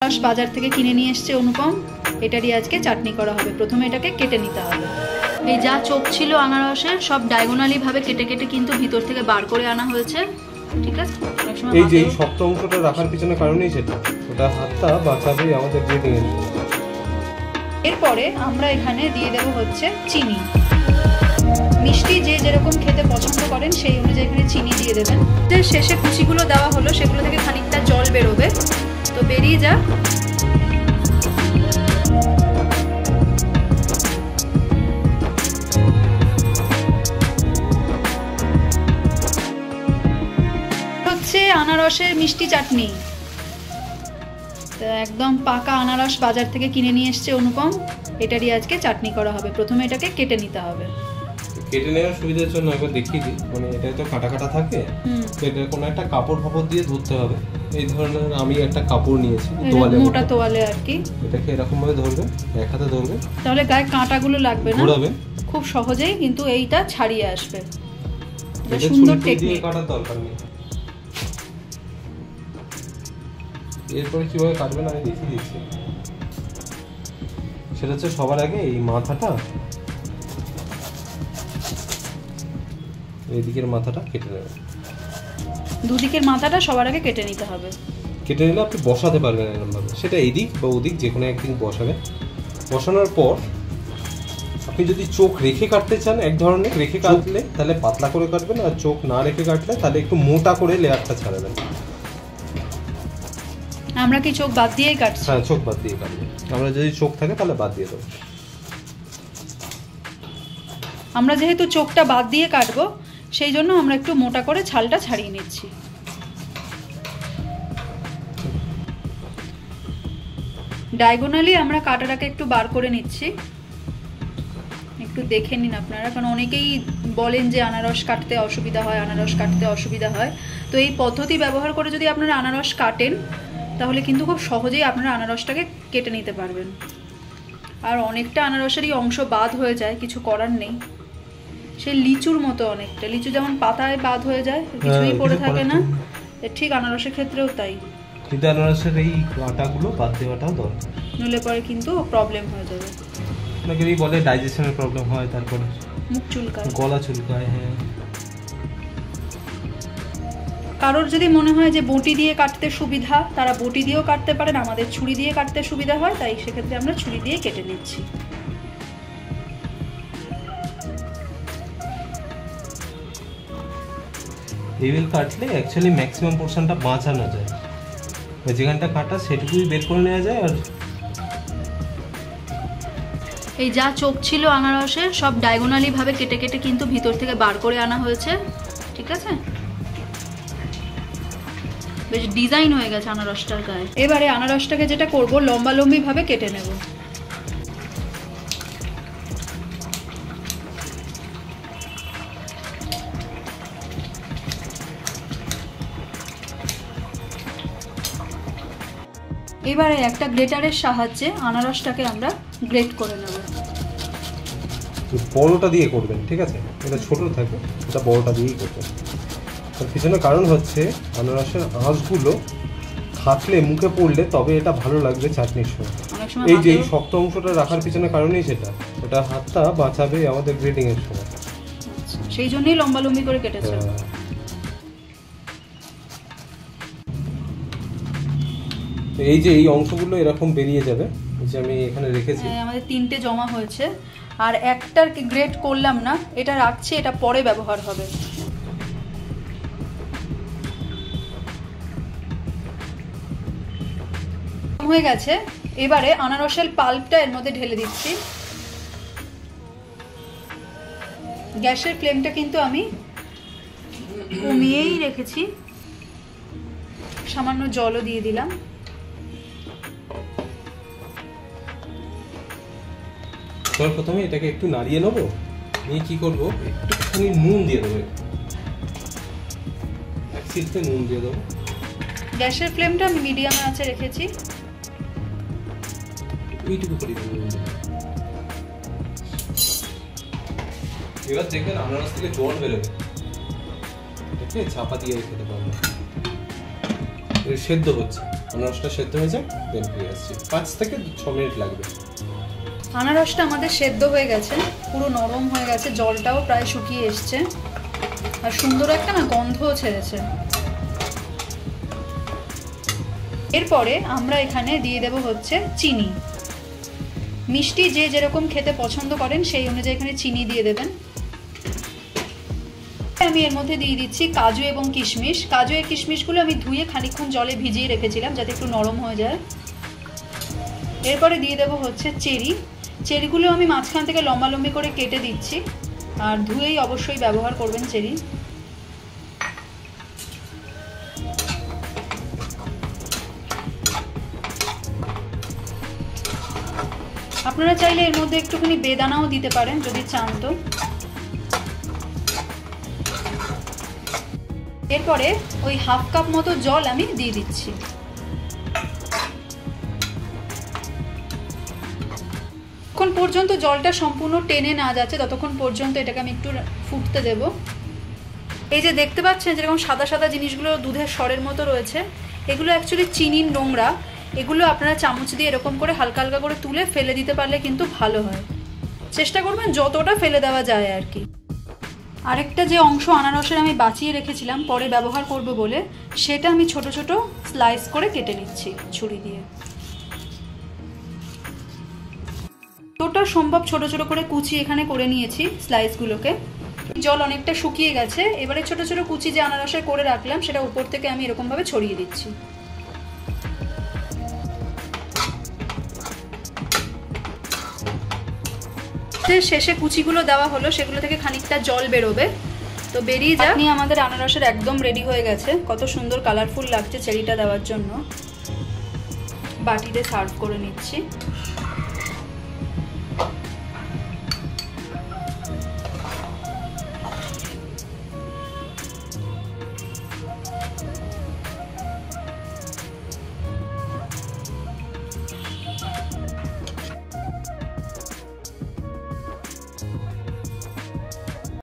আনারস বাজার থেকে কিনে নিয়ে এসেছে অনুপম, এটারই আজকে চাটনি করা হবে। প্রথমে এটাকে কেটে নিতে হবে। এই যা চোখ ছিল আনারসের সব ডায়াগোনালি ভাবে কেটে কেটে কিন্তু ভিতর থেকে বার করে আনা হয়েছে, ঠিক আছে? এই যে শক্ত অংশটা রাখার পিছনে কারণেই সেটা, ওটা হাতটা বাঁচাবে আমাদের ব্লিডিং এর। এরপরে আমরা এখানে দিয়ে দেব হচ্ছে চিনি। মিষ্টি যে যেরকম খেতে পছন্দ করেন সেই অনুযায়ী এখানে চিনি দিয়ে দেবেন। যে শেষে কুচিগুলো দেওয়া হলো সেগুলো থেকে খানিকটা জল বেরোবে, তো বেরিয়ে যাক। হচ্ছে আনারসের মিষ্টি চাটনি। তো একদম পাকা আনারস বাজার থেকে কিনে নিয়ে এসেছে অনুপম, এটারই আজকে চাটনি করা হবে। প্রথমে এটাকে কেটে নিতে হবে। কেটে নেওয়ার সুবিধার জন্য একবার দেখিয়ে দিই, মানে এটা তো কাটা কাটা থাকে, তো এটা কোনো একটা কাপড় ফাপড় দিয়ে ধরতে হবে। এই ধরনের আমি একটা কাপড় নিয়েছি, তোয়ালে, মোটা তোয়ালে আর কি। এটাকে এরকম ভাবে ধরবে, এক হাতে ধরবে, তাহলে গায়ে কাঁটাগুলো লাগবে না, ঘোরাবে খুব সহজেই কিন্তু এইটা ছাড়িয়ে আসবে। এটা সুন্দর টেকনিক, কাটার দরকার নেই। এরপরে কিভাবে কাটবেন আমি দেখিয়ে দিচ্ছি। সেটা হচ্ছে সবার আগে এই মাথাটা, এইদিকের মাথাটা কেটে নেবেন। দুদিকের মাথাটা সবার আগে কেটে নিতে হবে। কেটে নিলে আপনি বসাতে পারবেন এরকম ভাবে, সেটা এইদিক বা ওদিক যে কোনো একদিক বসাবেন। বসানোর পর আপনি যদি চোখ রেখে কাটতে চান, এক ধরনের রেখে কাটলে তাহলে পাতলা করে কাটবেন, আর চোখ না রেখে কাটলে তাহলে একটু মোটা করে লেয়ারটা ছাড়াবেন। আমরা কি চোখ বাদ দিয়েই কাটছি? হ্যাঁ, চোখ বাদ দিয়ে কাটবো। আমরা যদি চোখ থাকে তাহলে বাদ দিয়ে দেবো। আমরা যেহেতু চোখটা বাদ দিয়ে কাটবো সেই জন্য আমরা একটু মোটা করে ছালটা ছাড়িয়ে নিচ্ছি। ডায়াগোনালি আমরা কাটাটাকে একটু বার করে নিচ্ছি, একটু দেখে নিন আপনারা, কারণ অনেকেই বলেন যে আনারস কাটতে অসুবিধা হয়, আনারস কাটতে অসুবিধা হয়। তো এই পদ্ধতি ব্যবহার করে যদি আপনারা আনারস কাটেন তাহলে কিন্তু খুব সহজেই আপনারা আনারসটাকে কেটে নিতে পারবেন। আর অনেকটা আনারসেরই অংশ বাদ হয়ে যায়, কিছু করার নেই। সেই লিচুর মতো অনেকটা, লিচু যেমন পাতায় বাদ হয়ে যায়, কিছুই পড়ে থাকে না, ঠিক আনারসের ক্ষেত্রেও তাই। কিন্তু আনারসের এই কাঁটাগুলো বাদ দেওয়াটাও দরকার, নইলে পরে কিন্তু প্রবলেম হয়ে যাবে। অনেকেরই বলে ডাইজেশনের প্রবলেম হয়, তারপরে মুখ চুলকায়, গলা চুলকায়। হ্যাঁ, কারোর যদি মনে হয় যে বটি দিয়ে কাটতে সুবিধা, তারা বটি দিয়েও কাটতে পারেন। আমাদের ছুরি দিয়ে কাটতে সুবিধা হয়, তাই সেক্ষেত্রে আমরা ছুরি দিয়ে কেটে নিচ্ছি। এইভাবে কাটলে অ্যাকচুয়ালি ম্যাক্সিমাম পোরশনটা বাঁচানো যায়, যেখানটা কাটা সেটুকুই বের করে নেওয়া যায়। আর এই যা চোখ ছিল আনারসের সব ডায়াগোনালি ভাবে কেটে কেটে কিন্তু ভিতর থেকে বার করে আনা হয়েছে, ঠিক আছে? বেশ ডিজাইন হয়ে গেছে আনারসটার গায়ে। এবারে আনারসটাকে যেটা করব, লম্বা লম্বি ভাবে কেটে নেব। এবারে একটা গ্রেটারের সাহায্যে আনারসটাকে আমরা গ্রেট করে নেব। বড়টা দিয়ে করবেন, ঠিক আছে? এটা ছোট থাকে, এটা বড়টা দিয়েই করবেন। তার পিছনে কারণ হচ্ছে আনারসের আঁশগুলো থাকলে মুখে পড়লে তবে এটা ভালো লাগবে চাটনির সময়। এই যে এই শক্ত অংশটা রাখার পিছনে কারণেই সেটা, ওটা হাতটা বাঁচাবে আমাদের গ্রেটিং এর সময়। সেই জন্যই লম্বা লম্বি করে কেটেছে। এই যে এই অংশগুলো এরকম বেরিয়ে যাবে, যে আমি এখানে রেখেছি। আমাদের 3টে জমা হয়েছে, আর একটার গ্রেট করলাম না, এটা রাখছি, এটা পরে ব্যবহার হবে। হয়ে গেছে। এবারে আনারসের পাল্পটা এর মধ্যে ঢেলে দিচ্ছি। গ্যাসের ফ্লেমটা কিন্তু আমি কমিয়েই রেখেছি, সামান্য জলও দিয়ে দিলাম। প্রথমে এটাকে একটু নাড়িয়ে নেবো, নিয়ে কি করবো, একটুখানি নুন দিয়ে দেবো, এক চিমটে নুন দিয়ে দেবো। গ্যাসের ফ্লেমটা আমি মিডিয়ামে আছে রেখেছি। এইটুকু পরিমাণ নুন দেবো। এবার দেখবেন আনারস থেকে জল বেরোবে, এটাকে চাপা দিয়ে খেতে পারবো। সেদ্ধ হচ্ছে। আনারসটা সেদ্ধ হয়ে যায়, দেন ফিরে আসছি। 5 থেকে 6 মিনিট লাগবে। আনারসটা আমাদের সেদ্ধ হয়ে গেছে, পুরো নরম হয়ে গেছে, জলটাও প্রায় শুকিয়ে এসছে, আর সুন্দর একটা না গন্ধও ছেড়েছে। এরপরে আমরা এখানে দিয়ে দেব হচ্ছে চিনি। মিষ্টি যে যেরকম খেতে পছন্দ করেন সেই অনুযায়ী এখানে চিনি দিয়ে দেবেন। আমি এর মধ্যে দিয়ে দিচ্ছি কাজু এবং কিশমিশ। কাজু আর কিশমিশগুলো আমি ধুয়ে খানিকক্ষণ জলে ভিজিয়ে রেখেছিলাম যাতে একটু নরম হয়ে যায়। এরপরে দিয়ে দেব হচ্ছে চেরি। চেরিগুলো আমি মাঝখান থেকে লম্বা লম্বি করে কেটে দিচ্ছি, আর ধুয়েই অবশ্যই ব্যবহার করবেন চেরি। আপনারা চাইলে এর মধ্যে একটুখানি বেদানাও দিতে পারেন যদি চান তো। এরপরে ওই হাফ কাপ মতো জল আমি দিয়ে দিচ্ছি। যতক্ষণ পর্যন্ত জলটা সম্পূর্ণ টেনে না যাচ্ছে ততক্ষণ পর্যন্ত এটাকে আমি একটু ফুটতে দেব। এই যে দেখতে পাচ্ছেন যেরকম সাদা সাদা জিনিসগুলো দুধের সরের মতো রয়েছে, এগুলো অ্যাকচুয়ালি চিনির নোংরা। এগুলো আপনারা চামচ দিয়ে এরকম করে হালকা হালকা করে তুলে ফেলে দিতে পারলে কিন্তু ভালো হয়। চেষ্টা করবেন যতটা ফেলে দেওয়া যায় আর কি। আরেকটা যে অংশ আনারসের আমি বাঁচিয়ে রেখেছিলাম পরে ব্যবহার করব বলে, সেটা আমি ছোট ছোট স্লাইস করে কেটে নিচ্ছি ছুরি দিয়ে। যতটা সম্ভব ছোট ছোট করে কুচি এখানে করে নিয়েছি স্লাইসগুলোকে। জল অনেকটা শুকিয়ে গেছে, এবারে ছোট ছোট কুচি যে আনারসে করে রাখলাম সেটা উপর থেকে আমি এরকমভাবে ছড়িয়ে দিচ্ছি। শেষে কুচিগুলো দেওয়া হলো, সেগুলো থেকে খানিকটা জল বেরোবে, তো বেরিয়ে যাক। আপনি আমাদের আনারসের একদম রেডি হয়ে গেছে। কত সুন্দর কালারফুল লাগছে চেরিটা দেওয়ার জন্য। বাটিতে সার্ভ করে নিচ্ছি।